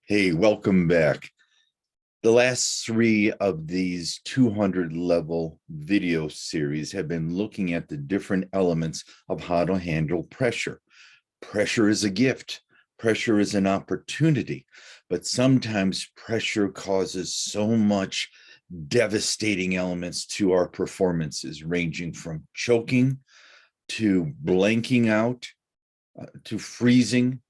Hey, welcome back. The last three of these 200 level video series have been looking at the different elements of how to handle pressure. Pressure is a gift. Pressure is an opportunity, but sometimes pressure causes so much devastating elements to our performances, ranging from choking to blanking out to freezing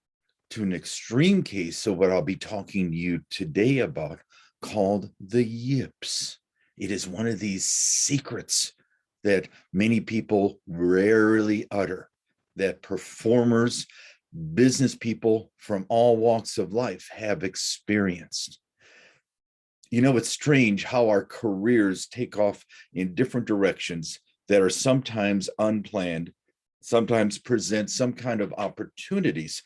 to an extreme case of what I'll be talking to you today about called the yips. It is one of these secrets that many people rarely utter, that performers, business people from all walks of life have experienced. You know, it's strange how our careers take off in different directions that are sometimes unplanned, sometimes present some kind of opportunities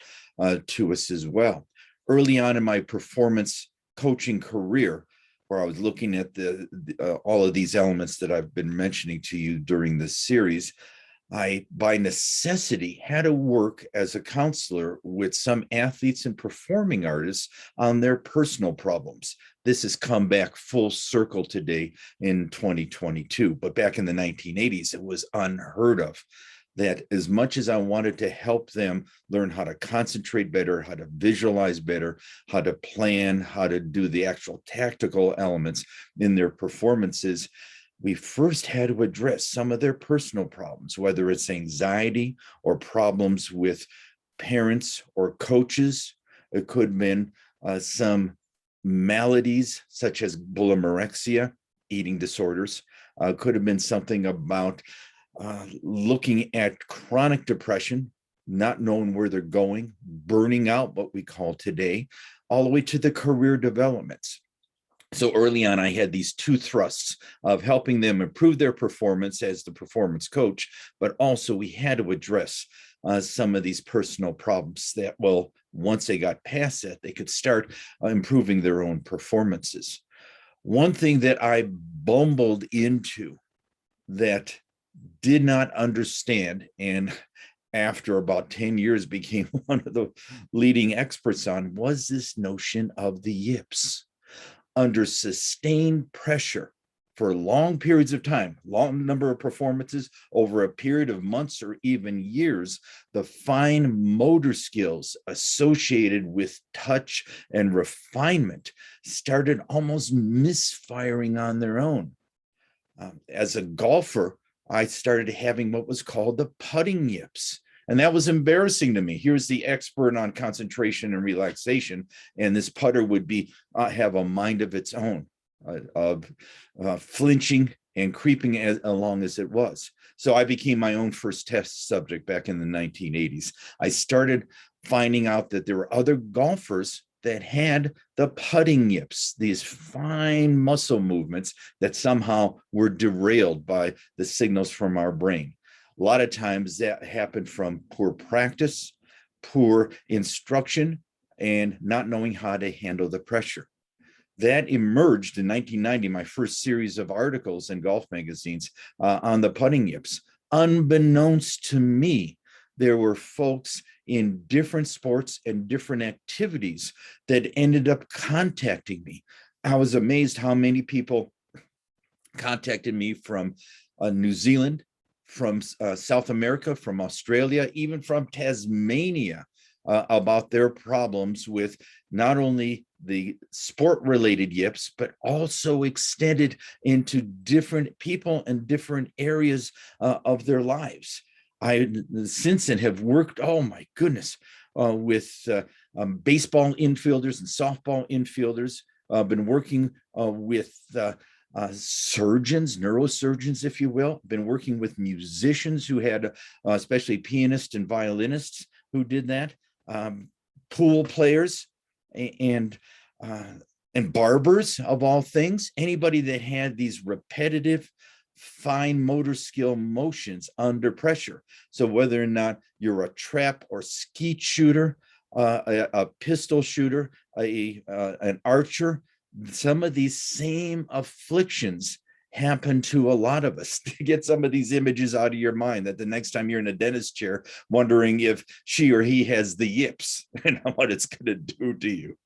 to us as well. Early on in my performance coaching career, where I was looking at all of these elements that I've been mentioning to you during this series, I, by necessity, had to work as a counselor with some athletes and performing artists on their personal problems. This has come back full circle today in 2022, but back in the 1980s, it was unheard of. That as much as I wanted to help them learn how to concentrate better, how to visualize better, how to plan, how to do the actual tactical elements in their performances, we first had to address some of their personal problems, whether it's anxiety or problems with parents or coaches. It could have been some maladies such as bulimorexia, eating disorders. Could have been something about looking at chronic depression, not knowing where they're going, burning out, what we call today, all the way to the career developments. So early on, I had these two thrusts of helping them improve their performance as the performance coach, but also we had to address some of these personal problems that, well, once they got past that, they could start improving their own performances. One thing that I bumbled into that did not understand, and after about 10 years became one of the leading experts on, was this notion of the yips. Under sustained pressure for long periods of time, long number of performances over a period of months or even years, the fine motor skills associated with touch and refinement started almost misfiring on their own. As a golfer, I started having what was called the putting yips. And that was embarrassing to me. Here's the expert on concentration and relaxation, and this putter would be have a mind of its own, of flinching and creeping along as it was. So I became my own first test subject back in the 1980s. I started finding out that there were other golfers that had the putting yips, these fine muscle movements that somehow were derailed by the signals from our brain. A lot of times that happened from poor practice, poor instruction, and not knowing how to handle the pressure. That emerged in 1990, my first series of articles in golf magazines on the putting yips. Unbeknownst to me, there were folks in different sports and different activities that ended up contacting me. I was amazed how many people contacted me from New Zealand, from South America, from Australia, even from Tasmania, about their problems with not only the sport-related yips, but also extended into different people and different areas of their lives. I since then have worked, oh my goodness, with baseball infielders and softball infielders. I've been working with surgeons, neurosurgeons, if you will. Been working with musicians who had, especially pianists and violinists who did that, pool players, and barbers of all things. Anybody that had these repetitive, fine motor skill motions under pressure. So whether or not you're a trap or skeet shooter, a pistol shooter, an archer, some of these same afflictions happen to a lot of us. To get some of these images out of your mind, that the next time you're in a dentist chair wondering if she or he has the yips and what it's going to do to you.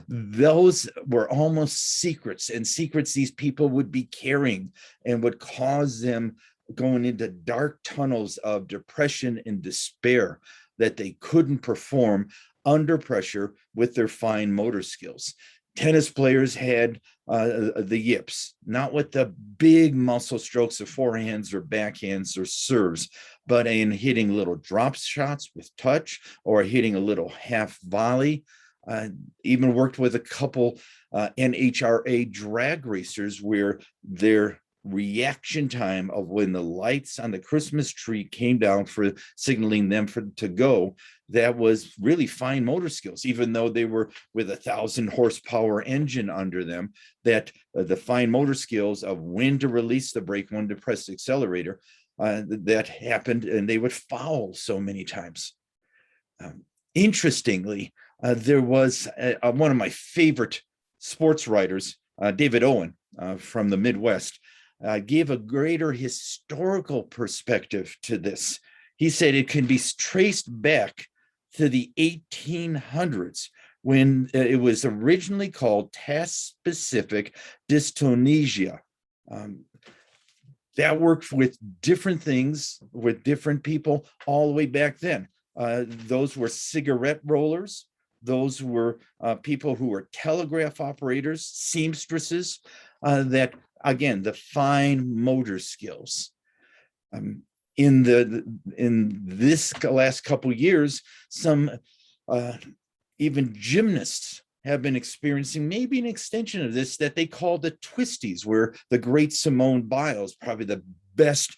Those were almost secrets, and secrets these people would be carrying and would cause them going into dark tunnels of depression and despair, that they couldn't perform under pressure with their fine motor skills. Tennis players had the yips, not with the big muscle strokes of forehands or backhands or serves, but in hitting little drop shots with touch or hitting a little half volley. Even worked with a couple NHRA drag racers where their reaction time of when the lights on the Christmas tree came down for signaling them to go, that was really fine motor skills, even though they were with 1,000 horsepower engine under them, that the fine motor skills of when to release the brake, when to press the accelerator, that happened, and they would foul so many times. Interestingly, there was one of my favorite sports writers, David Owen from the Midwest, gave a greater historical perspective to this. He said it can be traced back to the 1800s, when it was originally called task-specific dystonia. That worked with different things, with different people all the way back then. Those were cigarette rollers. Those were people who were telegraph operators, seamstresses, that, again, the fine motor skills. In this last couple years, some even gymnasts have been experiencing maybe an extension of this that they call the Twisties, where the great Simone Biles, probably the best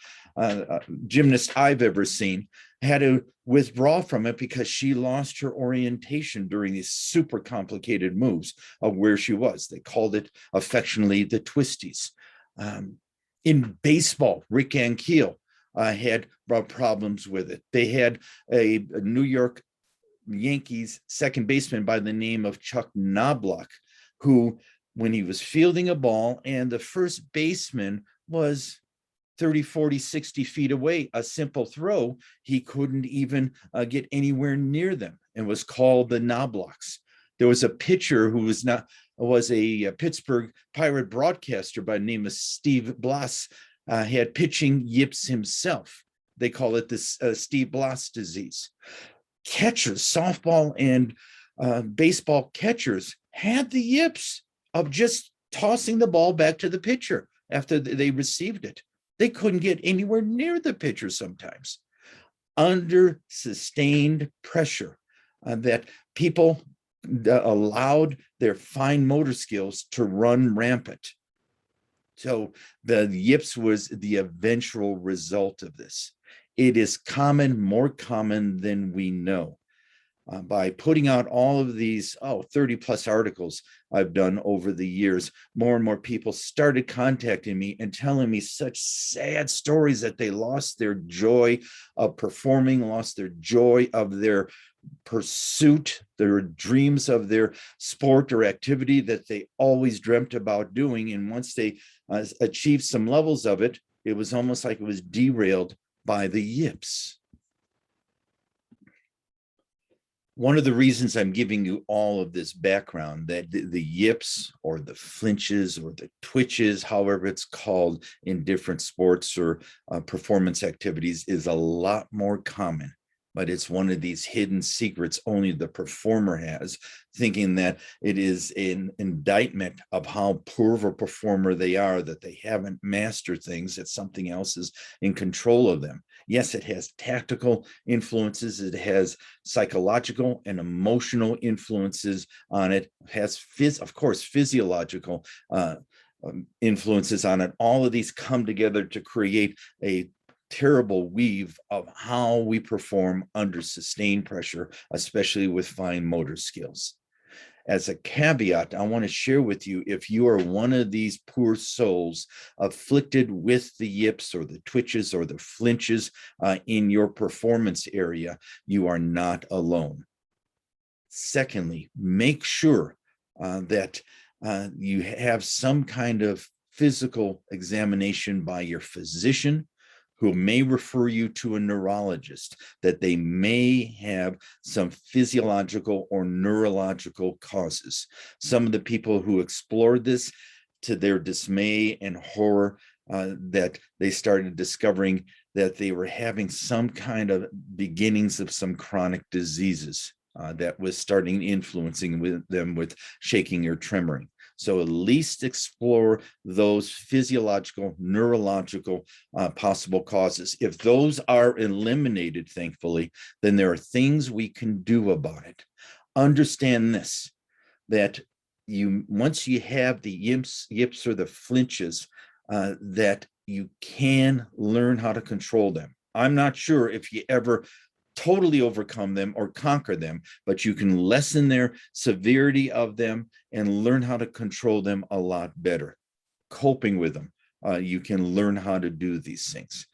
gymnast I've ever seen, had to withdraw from it because she lost her orientation during these super complicated moves of where she was. They called it affectionately the Twisties. In baseball, Rick Ankiel had problems with it. They had a New York Yankees second baseman by the name of Chuck Knobloch, who, when he was fielding a ball and the first baseman was 30, 40, 60 feet away, a simple throw, he couldn't even get anywhere near them, and was called the Knoblochs. There was a pitcher who was a Pittsburgh Pirate broadcaster by the name of Steve Blass, had pitching yips himself. They call it this Steve Blass disease. Catchers, softball and baseball catchers, had the yips of just tossing the ball back to the pitcher after they received it. They couldn't get anywhere near the pitcher sometimes. Under sustained pressure, that people allowed their fine motor skills to run rampant. So the yips was the eventual result of this. It is common, more common than we know. By putting out all of these 30 plus articles I've done over the years, more and more people started contacting me and telling me such sad stories that they lost their joy of performing, lost their joy of their pursuit, their dreams of their sport or activity that they always dreamt about doing. And once they achieved some levels of it, it was almost like it was derailed by the yips. One of the reasons I'm giving you all of this background, that the yips or the flinches or the twitches, however it's called in different sports or performance activities, is a lot more common. But it's one of these hidden secrets only the performer has, thinking that it is an indictment of how poor of a performer they are, that they haven't mastered things, that something else is in control of them. Yes, it has tactical influences. It has psychological and emotional influences on it. It has, of course, physiological influences on it. All of these come together to create a terrible weave of how we perform under sustained pressure, especially with fine motor skills. As a caveat, I want to share with you, if you are one of these poor souls afflicted with the yips or the twitches or the flinches in your performance area, you are not alone. Secondly, make sure that you have some kind of physical examination by your physician, who may refer you to a neurologist, that they may have some physiological or neurological causes. Some of the people who explored this, to their dismay and horror, that they started discovering that they were having some kind of beginnings of some chronic diseases that was starting influencing them with shaking or tremoring. So at least explore those physiological, neurological possible causes. If those are eliminated, thankfully, then there are things we can do about it. Understand this, that once you have the yips or the flinches, that you can learn how to control them. I'm not sure if you ever totally overcome them or conquer them, but you can lessen their severity of them and learn how to control them a lot better. Coping with them, you can learn how to do these things.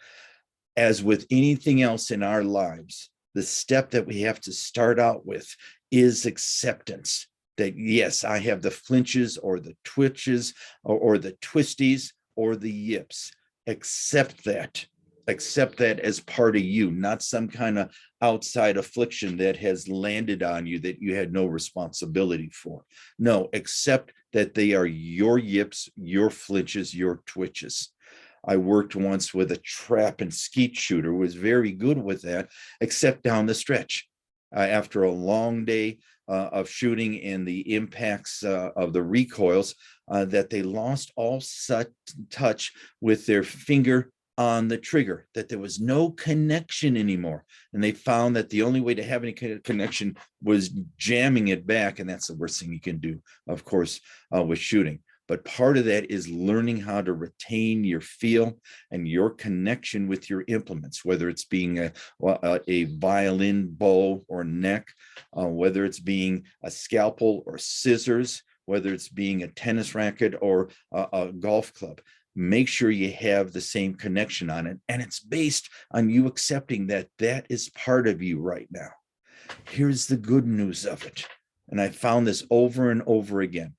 As with anything else in our lives, the step that we have to start out with is acceptance. That yes, I have the flinches or the twitches or the twisties or the yips. Accept that. Accept that as part of you, not some kind of outside affliction that has landed on you that you had no responsibility for. No, accept that they are your yips, your flinches, your twitches. I worked once with a trap and skeet shooter, was very good with that, except down the stretch. After a long day of shooting and the impacts of the recoils, that they lost all such touch with their finger on the trigger, that there was no connection anymore. And they found that the only way to have any kind of connection was jamming it back. And that's the worst thing you can do, of course, with shooting. But part of that is learning how to retain your feel and your connection with your implements, whether it's being a violin bow or neck, whether it's being a scalpel or scissors, whether it's being a tennis racket or a golf club. Make sure you have the same connection on it. And it's based on you accepting that that is part of you right now. Here's the good news of it. And I found this over and over again,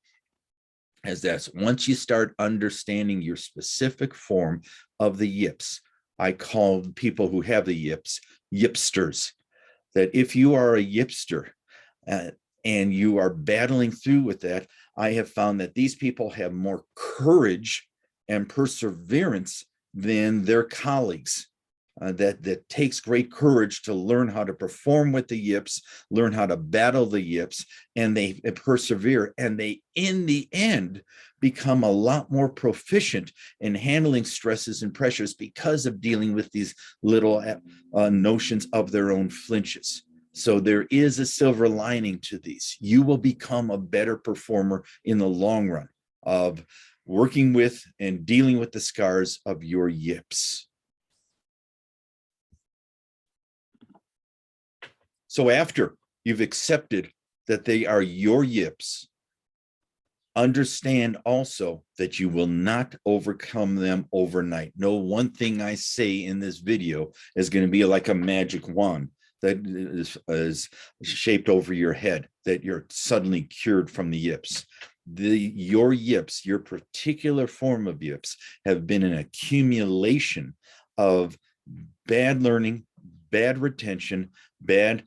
as that's once you start understanding your specific form of the yips, I call people who have the yips, Yipsters. That if you are a Yipster and you are battling through with that, I have found that these people have more courage and perseverance than their colleagues. That takes great courage to learn how to perform with the yips, learn how to battle the yips, and they persevere. And they, in the end, become a lot more proficient in handling stresses and pressures because of dealing with these little notions of their own flinches. So there is a silver lining to these. You will become a better performer in the long run of working with and dealing with the scars of your yips. So after you've accepted that they are your yips, understand also that you will not overcome them overnight. No one thing I say in this video is going to be like a magic wand that is shaped over your head, that you're suddenly cured from the yips. Your yips, your particular form of yips, have been an accumulation of bad learning, bad retention, bad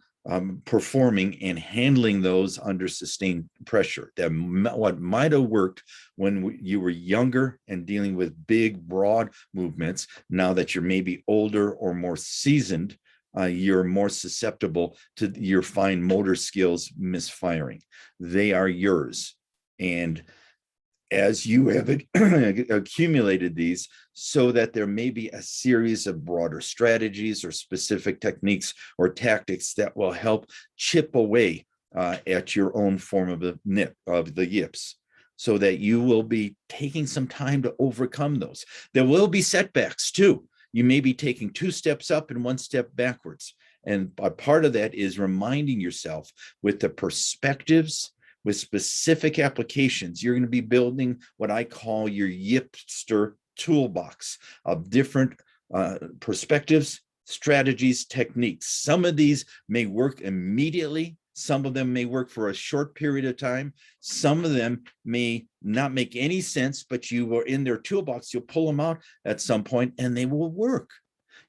performing and handling those under sustained pressure. That what might have worked when you were younger and dealing with big, broad movements, now that you're maybe older or more seasoned, you're more susceptible to your fine motor skills misfiring. They are yours. And as you have accumulated these, so that there may be a series of broader strategies or specific techniques or tactics that will help chip away at your own form of the yips, so that you will be taking some time to overcome those. There will be setbacks too. You may be taking 2 steps up and 1 step backwards. And a part of that is reminding yourself with the perspectives, with specific applications. You're going to be building what I call your Yipster toolbox of different perspectives, strategies, techniques. Some of these may work immediately. Some of them may work for a short period of time. Some of them may not make any sense, but you are in their toolbox. You'll pull them out at some point and they will work.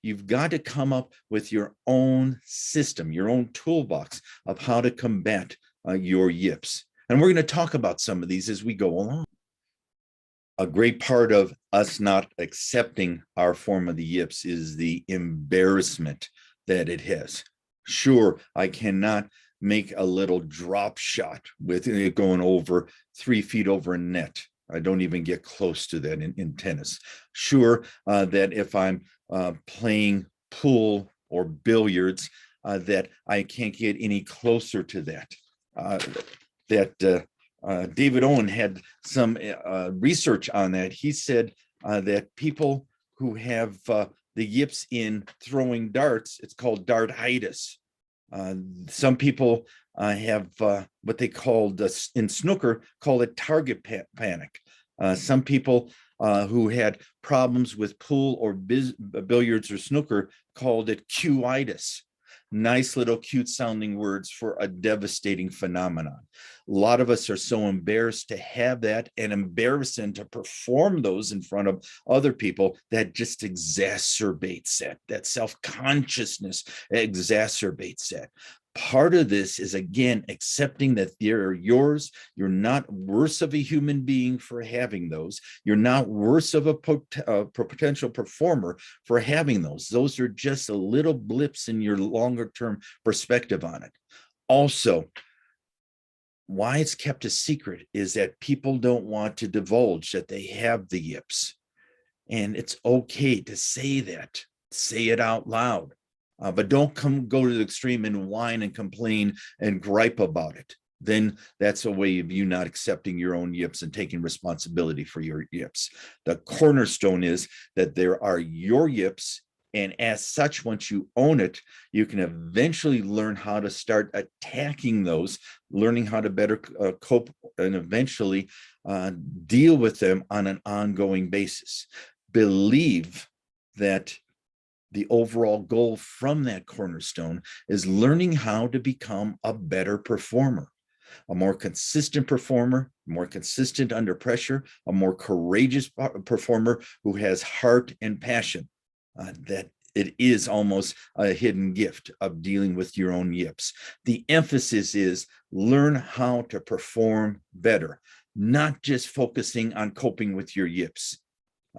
You've got to come up with your own system, your own toolbox of how to combat your yips. And we're going to talk about some of these as we go along. A great part of us not accepting our form of the yips is the embarrassment that it has. Sure, I cannot make a little drop shot with it going over 3 feet over a net. I don't even get close to that in tennis. Sure, that if I'm playing pool or billiards, that I can't get any closer to that. David Owen had some research on that. He said that people who have the yips in throwing darts, it's called dartitis. Some people have what they called in snooker, call it target panic. Some people who had problems with pool or billiards or snooker called it cueitis. Nice little cute sounding words for a devastating phenomenon. A lot of us are so embarrassed to have that and embarrassed to perform those in front of other people that just exacerbates that self-consciousness exacerbates that. Part of this is, again, accepting that they're yours. You're not worse of a human being for having those. You're not worse of a potential performer for having those. Those are just a little blips in your longer term perspective on it. Also, why it's kept a secret is that people don't want to divulge that they have the yips. And it's okay to say that, say it out loud. But don't go to the extreme and whine and complain and gripe about it. Then that's a way of you not accepting your own yips and taking responsibility for your yips. The cornerstone is that there are your yips, and as such, once you own it, you can eventually learn how to start attacking those, learning how to better cope, and eventually deal with them on an ongoing basis. Believe that the overall goal from that cornerstone is learning how to become a better performer, a more consistent performer, more consistent under pressure, a more courageous performer who has heart and passion. That it is almost a hidden gift of dealing with your own yips. The emphasis is learn how to perform better, not just focusing on coping with your yips.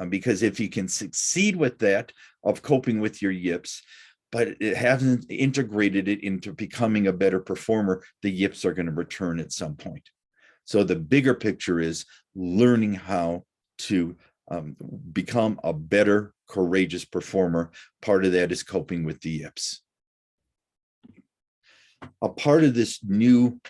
Because if you can succeed with that of coping with your yips, but it hasn't integrated it into becoming a better performer, the yips are going to return at some point. So the bigger picture is learning how to become a better, courageous performer. Part of that is coping with the yips. A part of this new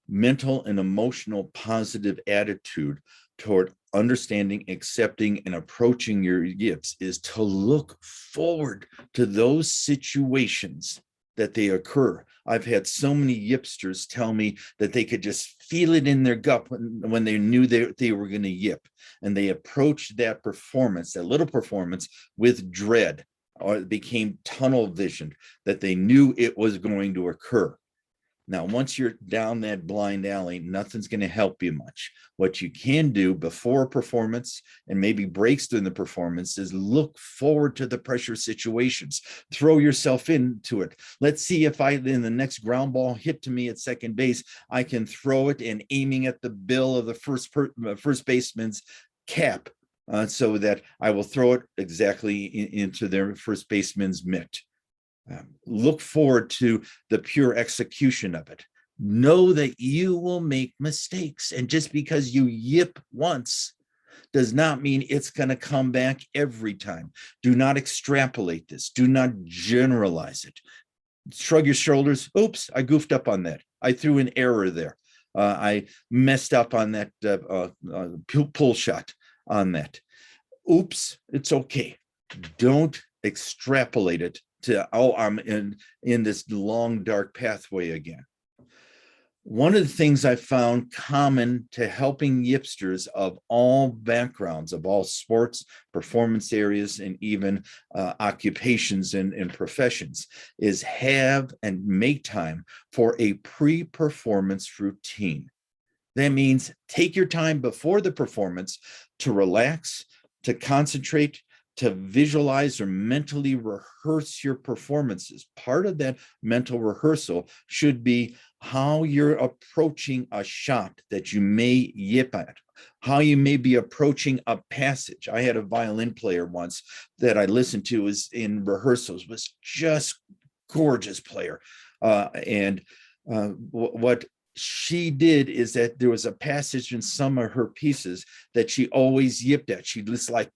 mental and emotional positive attitude toward understanding, accepting, and approaching your yips is to look forward to those situations that they occur. I've had so many Yipsters tell me that they could just feel it in their gut when they knew they were going to yip, and they approached that performance, that little performance, with dread, or it became tunnel visioned, that they knew it was going to occur. Now, once you're down that blind alley, nothing's going to help you much. What you can do before a performance and maybe breaks during the performance is look forward to the pressure situations. Throw yourself into it. Let's see if in the next ground ball hit to me at second base, I can throw it and aiming at the bill of the first baseman's cap so that I will throw it exactly into their first baseman's mitt. Look forward to the pure execution of it. Know that you will make mistakes. And just because you yip once does not mean it's going to come back every time. Do not extrapolate this. Do not generalize it. Shrug your shoulders. Oops, I goofed up on that. I threw an error there. I messed up on that pull shot on that. Oops, it's okay. Don't extrapolate it to, oh, I'm in this long, dark pathway again. One of the things I found common to helping Yipsters of all backgrounds, of all sports, performance areas, and even occupations and professions is have and make time for a pre-performance routine. That means take your time before the performance to relax, to concentrate, to visualize or mentally rehearse your performances. Part of that mental rehearsal should be how you're approaching a shot that you may yip at, how you may be approaching a passage. I had a violin player once that I listened to was in rehearsals, was just gorgeous player. What she did is that there was a passage in some of her pieces that she always yipped at. She just like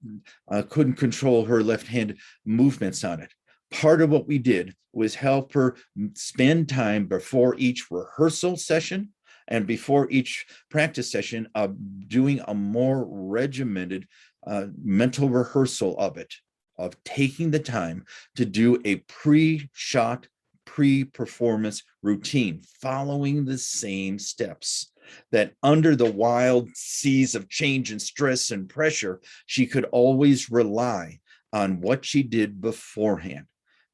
couldn't control her left hand movements on it. Part of what we did was help her spend time before each rehearsal session and before each practice session of doing a more regimented mental rehearsal of it, of taking the time to do a pre-shot, pre-performance routine, following the same steps, that under the wild seas of change and stress and pressure, she could always rely on what she did beforehand.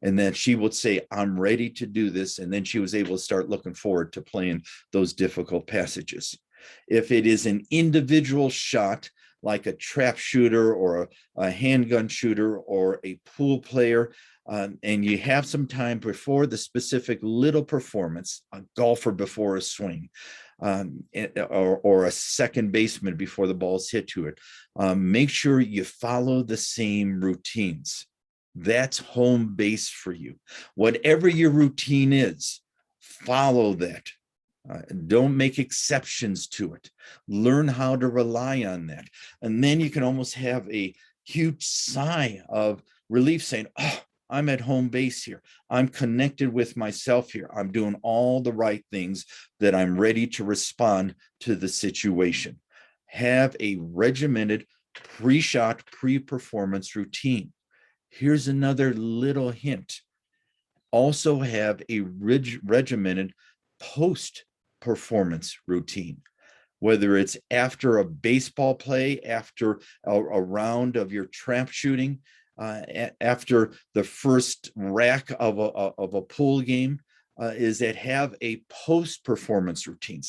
And then she would say, I'm ready to do this. And then she was able to start looking forward to playing those difficult passages. If it is an individual shot, like a trap shooter or a handgun shooter or a pool player, and you have some time before the specific little performance, a golfer before a swing, or a second baseman before the ball's hit to it, make sure you follow the same routines. That's home base for you. Whatever your routine is, follow that. Don't make exceptions to it. Learn how to rely on that. And then you can almost have a huge sigh of relief saying, oh, I'm at home base here. I'm connected with myself here. I'm doing all the right things, that I'm ready to respond to the situation. Have a regimented pre-shot, pre-performance routine. Here's another little hint. Also have a regimented post-performance routine, whether it's after a baseball play, after a round of your trap shooting, after the first rack of a pool game, is that have a post-performance routine.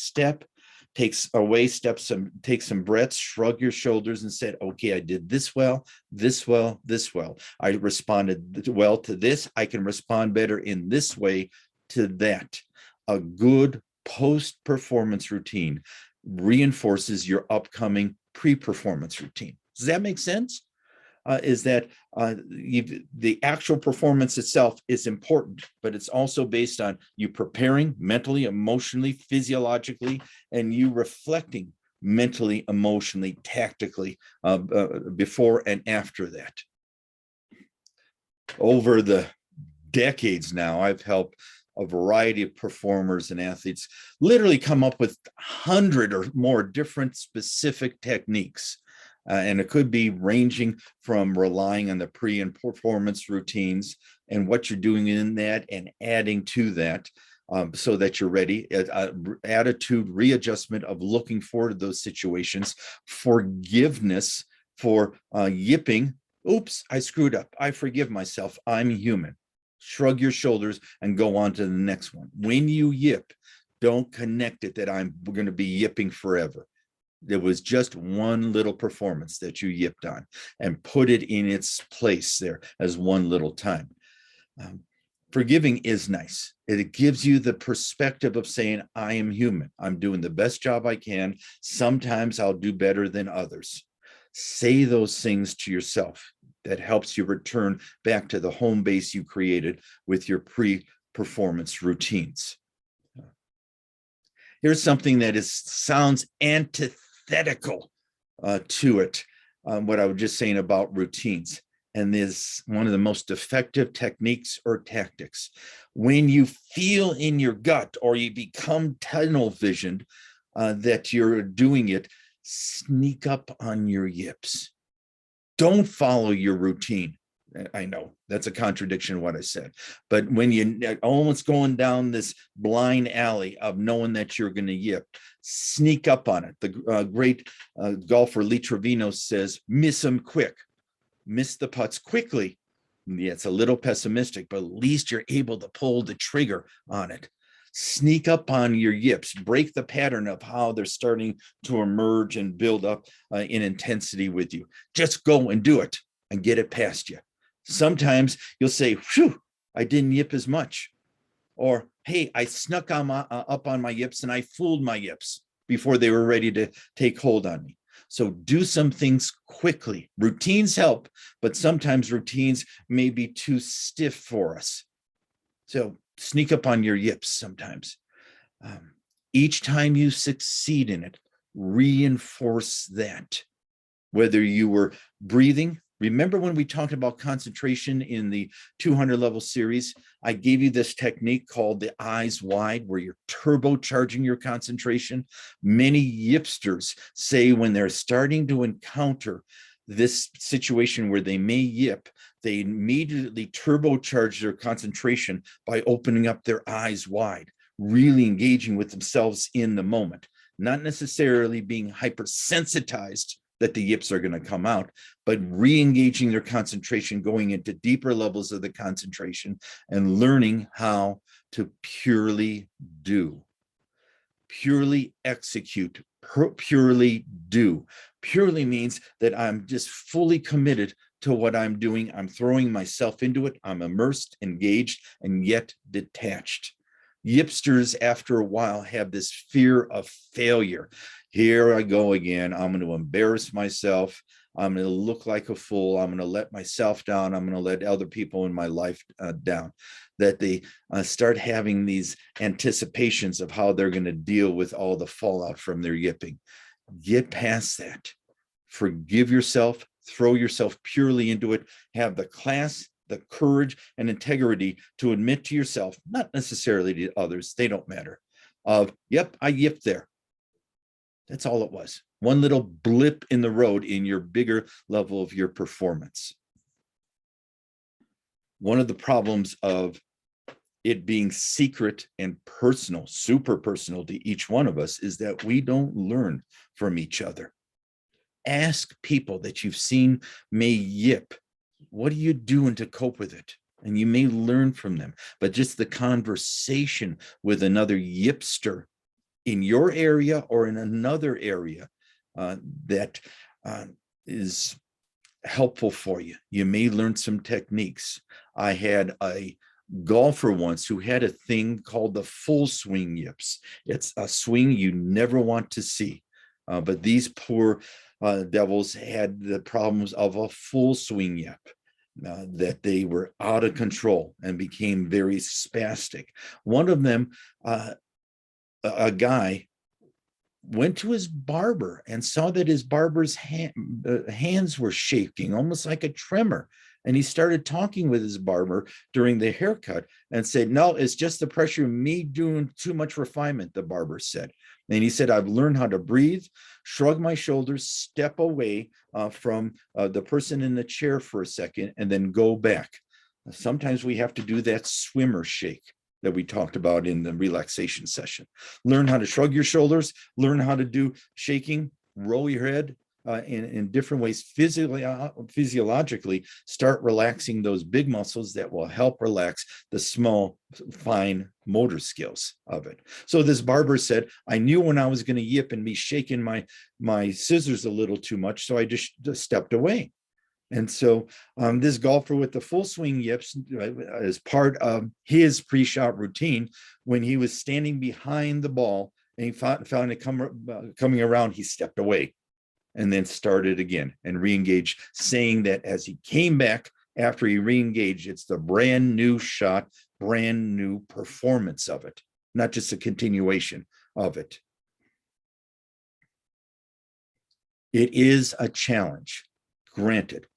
Take some breaths, shrug your shoulders and said, okay, I did this well, this well, this well. I responded well to this. I can respond better in this way to that. A good post-performance routine reinforces your upcoming pre-performance routine. Does that make sense? Is that the actual performance itself is important, but it's also based on you preparing mentally, emotionally, physiologically, and you reflecting mentally, emotionally, tactically before and after that. Over the decades now, I've helped a variety of performers and athletes literally come up with 100 or more different specific techniques. And it could be ranging from relying on the pre and performance routines and what you're doing in that and adding to that so that you're ready. Attitude, readjustment of looking forward to those situations, forgiveness for yipping. Oops, I screwed up. I forgive myself. I'm human. Shrug your shoulders and go on to the next one. When you yip, don't connect it that I'm going to be yipping forever. There was just one little performance that you yipped on, and put it in its place there as one little time. Forgiving is nice. It gives you the perspective of saying, I am human. I'm doing the best job I can. Sometimes I'll do better than others. Say those things to yourself. That helps you return back to the home base you created with your pre-performance routines. Here's something that sounds antithetical to it, what I was just saying about routines, and is one of the most effective techniques or tactics. When you feel in your gut or you become tunnel visioned that you're doing it, sneak up on your yips. Don't follow your routine. I know that's a contradiction of what I said, but when you almost going down this blind alley of knowing that you're going to yip, sneak up on it. The great golfer Lee Trevino says, miss them quick, miss the putts quickly. Yeah, it's a little pessimistic, but at least you're able to pull the trigger on it. Sneak up on your yips, break the pattern of how they're starting to emerge and build up in intensity with you. Just go and do it and get it past you. Sometimes you'll say, whew, I didn't yip as much. Or, hey, I snuck on up on my yips and I fooled my yips before they were ready to take hold on me. So do some things quickly. Routines help, but sometimes routines may be too stiff for us. So sneak up on your yips sometimes. Each time you succeed in it, reinforce that. Whether you were breathing, remember when we talked about concentration in the 200 level series, I gave you this technique called the eyes wide, where you're turbocharging your concentration. Many Yipsters say when they're starting to encounter this situation where they may yip, they immediately turbocharge their concentration by opening up their eyes wide, really engaging with themselves in the moment, not necessarily being hypersensitized that the yips are going to come out, but re-engaging their concentration, going into deeper levels of the concentration and learning how to purely do, purely execute, purely do. Purely means that I'm just fully committed to what I'm doing. I'm throwing myself into it. I'm immersed, engaged, and yet detached. Yipsters, after a while, have this fear of failure. Here I go again. I'm going to embarrass myself. I'm going to look like a fool. I'm going to let myself down. I'm going to let other people in my life down. That they start having these anticipations of how they're going to deal with all the fallout from their yipping. Get past that. Forgive yourself. Throw yourself purely into it. Have the class, the courage, and integrity to admit to yourself, not necessarily to others, they don't matter, of, yep, I yipped there. That's all it was. One little blip in the road in your bigger level of your performance. One of the problems of it being secret and personal, super personal to each one of us, is that we don't learn from each other. Ask people that you've seen may yip, what are you doing to cope with it? And you may learn from them. But just the conversation with another Yipster in your area or in another area that is helpful for you. You may learn some techniques. I had a golfer once who had a thing called the full swing yips. It's a swing you never want to see. But these poor devils had the problems of a full swing yip. That they were out of control and became very spastic. One of them, a guy, went to his barber and saw that his barber's hands were shaking, almost like a tremor. And he started talking with his barber during the haircut and said, no, it's just the pressure of me doing too much refinement, the barber said. And he said, I've learned how to breathe, shrug my shoulders, step away from the person in the chair for a second, and then go back. Sometimes we have to do that swimmer shake that we talked about in the relaxation session. Learn how to shrug your shoulders, learn how to do shaking, roll your head in different ways. Physiologically, start relaxing those big muscles that will help relax the small, fine motor skills of it. So this barber said, I knew when I was going to yip and be shaking my scissors a little too much, so I just stepped away. And so this golfer with the full swing yips, as part of his pre-shot routine, when he was standing behind the ball and he found it coming around, he stepped away and then started again and re-engaged, saying that as he came back after he re-engaged, it's the brand new shot, brand new performance of it, not just a continuation of it. It is a challenge, granted.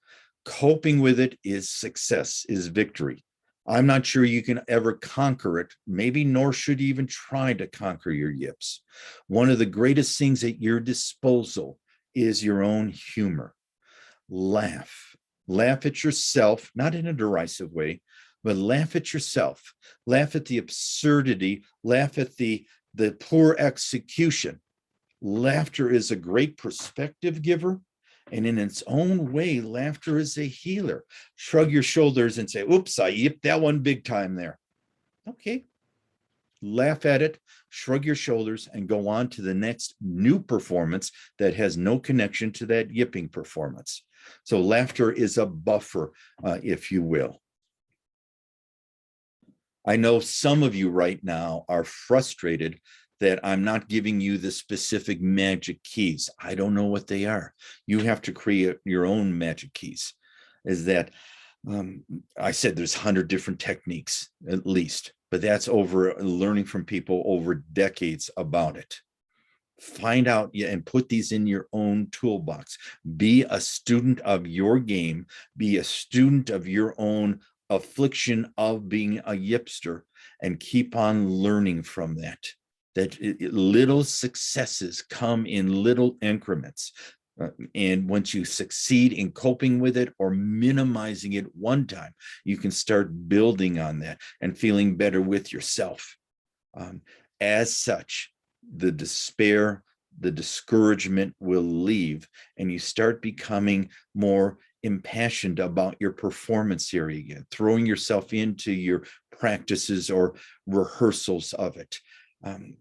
Coping with it is success, is victory. I'm not sure you can ever conquer it, maybe nor should you even try to conquer your yips. One of the greatest things at your disposal is your own humor. Laugh, Laugh at yourself, not in a derisive way, but laugh at yourself. Laugh at the absurdity. Laugh at the poor execution. Laughter is a great perspective giver. And in its own way, laughter is a healer. Shrug your shoulders and say, oops, I yipped that one big time there. Okay. Laugh at it, shrug your shoulders, and go on to the next new performance that has no connection to that yipping performance. So laughter is a buffer, if you will. I know some of you right now are frustrated that I'm not giving you the specific magic keys. I don't know what they are. You have to create your own magic keys. Is that I said there's 100 different techniques at least, but that's over learning from people over decades about it. Find out and put these in your own toolbox. Be a student of your game. Be a student of your own affliction of being a yipster, and keep on learning from that. That little successes come in little increments. And once you succeed in coping with it or minimizing it one time, you can start building on that and feeling better with yourself. As such, the despair, the discouragement will leave, and you start becoming more impassioned about your performance area again, throwing yourself into your practices or rehearsals of it.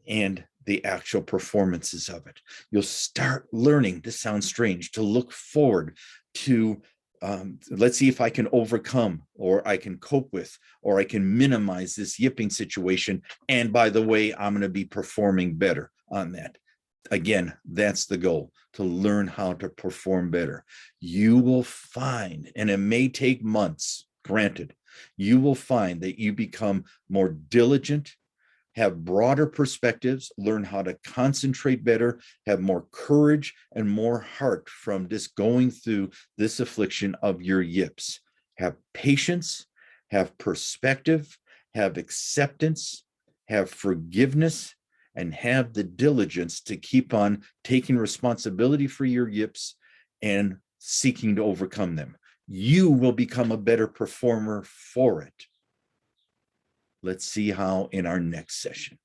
And the actual performances of it. You'll start learning, this sounds strange, to look forward to, let's see if I can overcome, or I can cope with, or I can minimize this yipping situation. And by the way, I'm going to be performing better on that. Again, that's the goal, to learn how to perform better. You will find, and it may take months, granted, you will find that you become more diligent, have broader perspectives, learn how to concentrate better, have more courage and more heart from just going through this affliction of your yips. Have patience, have perspective, have acceptance, have forgiveness, and have the diligence to keep on taking responsibility for your yips and seeking to overcome them. You will become a better performer for it. Let's see how in our next session.